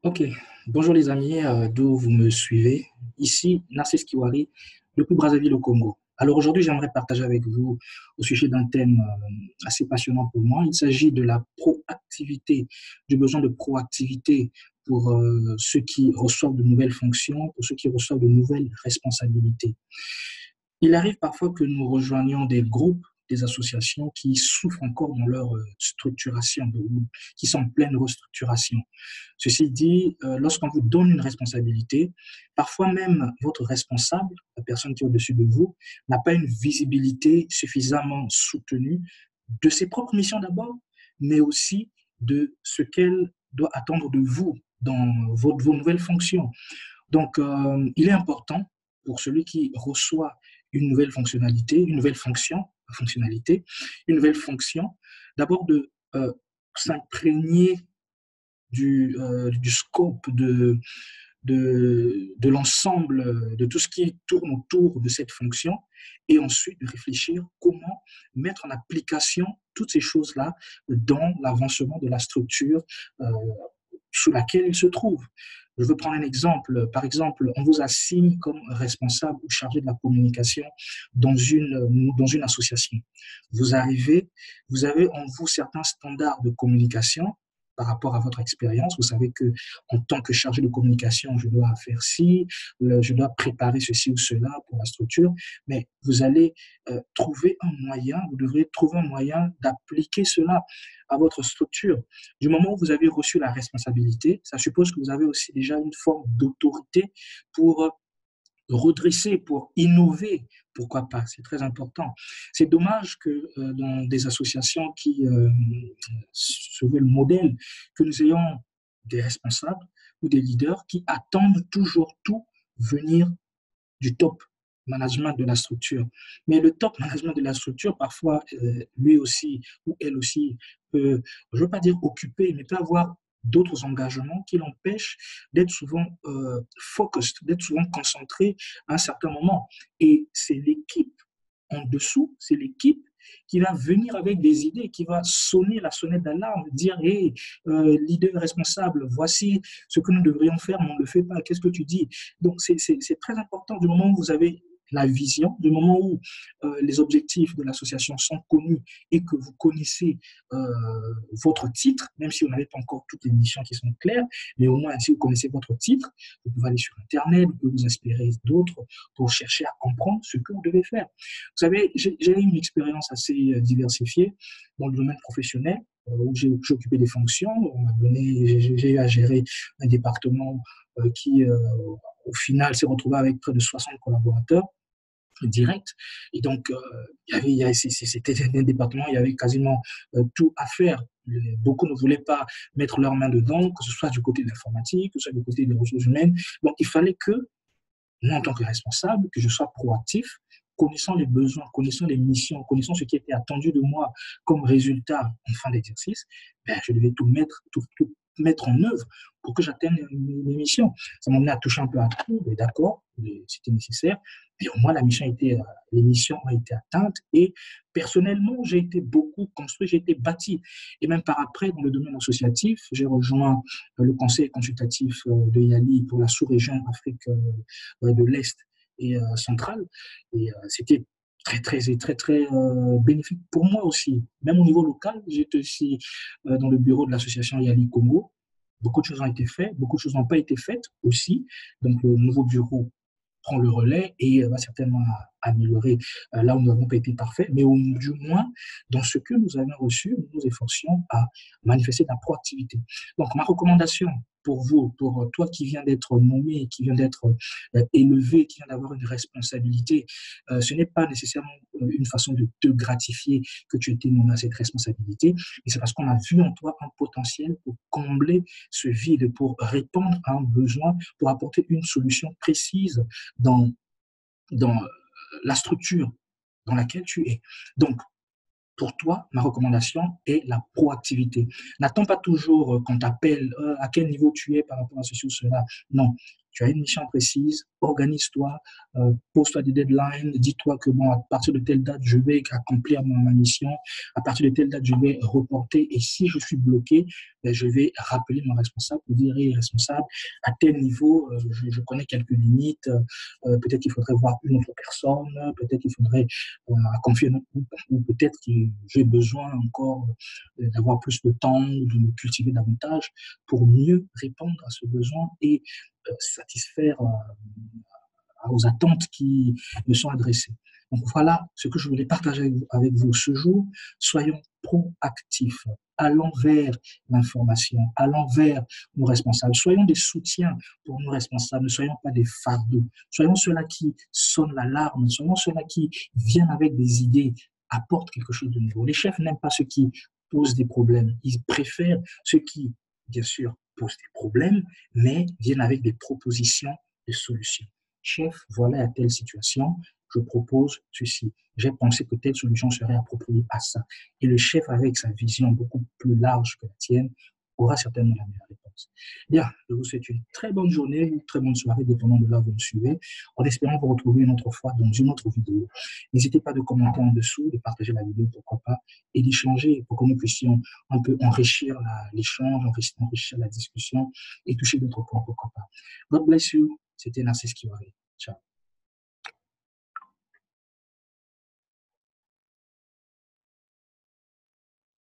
Ok, bonjour les amis, d'où vous me suivez. Ici, Narcisse Kiwari, depuis Brazzaville au Congo. Alors aujourd'hui, j'aimerais partager avec vous au sujet d'un thème assez passionnant pour moi. Il s'agit de la proactivité, du besoin de proactivité pour ceux qui reçoivent de nouvelles fonctions, pour ceux qui reçoivent de nouvelles responsabilités. Il arrive parfois que nous rejoignions des groupes, des associations qui souffrent encore dans leur structuration, qui sont en pleine restructuration. Ceci dit, lorsqu'on vous donne une responsabilité, parfois même votre responsable, la personne qui est au-dessus de vous, n'a pas une visibilité suffisamment soutenue de ses propres missions d'abord, mais aussi de ce qu'elle doit attendre de vous dans vos nouvelles fonctions. Donc, il est important pour celui qui reçoit une nouvelle fonctionnalité, une nouvelle fonctionnalité, une nouvelle fonction, d'abord de s'imprégner du scope de l'ensemble de tout ce qui tourne autour de cette fonction et ensuite de réfléchir comment mettre en application toutes ces choses-là dans l'avancement de la structure euh, sous laquelle il se trouve. Je veux prendre un exemple. Par exemple, on vous assigne comme responsable ou chargé de la communication dans une association. Vous arrivez, vous avez en vous certains standards de communication par rapport à votre expérience. Vous savez que en tant que chargé de communication, je dois faire ci, je dois préparer ceci ou cela pour la structure, mais vous allez trouver un moyen, vous devrez trouver un moyen d'appliquer cela à votre structure. Du moment où vous avez reçu la responsabilité, ça suppose que vous avez aussi déjà une forme d'autorité pour redresser, pour innover, pourquoi pas, c'est très important. C'est dommage que dans des associations qui se veulent modèle, que nous ayons des responsables ou des leaders qui attendent toujours tout venir du top management de la structure. Mais le top management de la structure, parfois, lui aussi ou elle aussi peut, je ne veux pas dire occuper, mais peut avoir d'autres engagements qui l'empêchent d'être souvent focused, d'être souvent concentré à un certain moment. Et c'est l'équipe en dessous, c'est l'équipe qui va venir avec des idées, qui va sonner la sonnette d'alarme, dire, hey, leader responsable, voici ce que nous devrions faire, mais on ne le fait pas, qu'est-ce que tu dis? Donc, c'est très important du moment où vous avez la vision, du moment où les objectifs de l'association sont connus et que vous connaissez euh, votre titre, même si vous n'avez pas encore toutes les missions qui sont claires, mais au moins si vous connaissez votre titre, vous pouvez aller sur Internet, vous pouvez vous inspirer d'autres pour chercher à comprendre ce que vous devez faire. Vous savez, j'ai eu une expérience assez diversifiée dans le domaine professionnel où j'ai occupé des fonctions. On m'a donné, j'ai eu à gérer un département qui, au final, s'est retrouvé avec près de 60 collaborateurs directs. Et donc, c'était un département, il y avait quasiment tout à faire. Beaucoup ne voulaient pas mettre leurs mains dedans, que ce soit du côté de l'informatique, que ce soit du côté des ressources humaines. Donc, il fallait que moi, en tant que responsable, que je sois proactif, connaissant les besoins, connaissant les missions, connaissant ce qui était attendu de moi comme résultat en fin d'exercice, ben, je devais tout mettre en œuvre pour que j'atteigne mes missions. Ça m'a amené à toucher un peu à tout, mais d'accord, c'était nécessaire. Mais au moins, les missions ont été atteintes et personnellement, j'ai été beaucoup construit, j'ai été bâti. Et même par après, dans le domaine associatif, j'ai rejoint le conseil consultatif de Yali pour la sous-région Afrique de l'Est et centrale. Et c'était très bénéfique pour moi aussi. Même au niveau local, j'étais aussi dans le bureau de l'association Yali Congo. Beaucoup de choses ont été faites, beaucoup de choses n'ont pas été faites aussi. Donc, le nouveau bureau prend le relais et va certainement améliorer là où nous n'avons pas été parfaits, mais du moins, dans ce que nous avons reçu, nous nous efforcions à manifester de la proactivité. Donc, ma recommandation pour vous, pour toi qui viens d'être nommé, qui vient d'être élevé, qui vient d'avoir une responsabilité, ce n'est pas nécessairement une façon de te gratifier que tu aies été nommé à cette responsabilité, mais c'est parce qu'on a vu en toi un potentiel pour combler ce vide, pour répondre à un besoin, pour apporter une solution précise dans, dans la structure dans laquelle tu es. Donc, pour toi, ma recommandation est la proactivité. N'attends pas toujours qu'on t'appelle à quel niveau tu es par rapport à ceci ou cela. Non, tu as une mission précise, organise-toi, pose-toi des deadlines, dis-toi que bon, à partir de telle date, je vais accomplir ma mission, à partir de telle date, je vais reporter, et si je suis bloqué, ben, je vais rappeler mon responsable pour dire, hey, responsable, à tel niveau, je connais quelques limites, peut-être qu'il faudrait voir une autre personne, peut-être qu'il faudrait confier un autre groupe, ou peut-être que j'ai besoin encore d'avoir plus de temps, de me cultiver davantage pour mieux répondre à ce besoin et satisfaire aux attentes qui me sont adressées. Donc voilà ce que je voulais partager avec vous ce jour. Soyons proactifs, allons vers l'information, allons vers nos responsables. Soyons des soutiens pour nos responsables, ne soyons pas des fardeaux. Soyons ceux-là qui sonnent l'alarme, soyons ceux-là qui viennent avec des idées, apportent quelque chose de nouveau. Les chefs n'aiment pas ceux qui posent des problèmes. Ils préfèrent ceux qui, bien sûr, posent des problèmes, mais viennent avec des propositions de solutions. Chef, voilà à telle situation, je propose ceci. J'ai pensé que telle solution serait appropriée à ça. Et le chef, avec sa vision beaucoup plus large que la tienne, aura certainement la meilleure réponse. Bien, je vous souhaite une très bonne journée, une très bonne soirée, dépendant de là où vous me suivez, en espérant vous retrouver une autre fois dans une autre vidéo. N'hésitez pas de commenter en dessous, de partager la vidéo, pourquoi pas, et d'échanger pour que nous puissions un peu enrichir l'échange, enrichir la discussion et toucher d'autres points, pourquoi pas. God bless you. C'était Narcisse Kiwari. Ciao.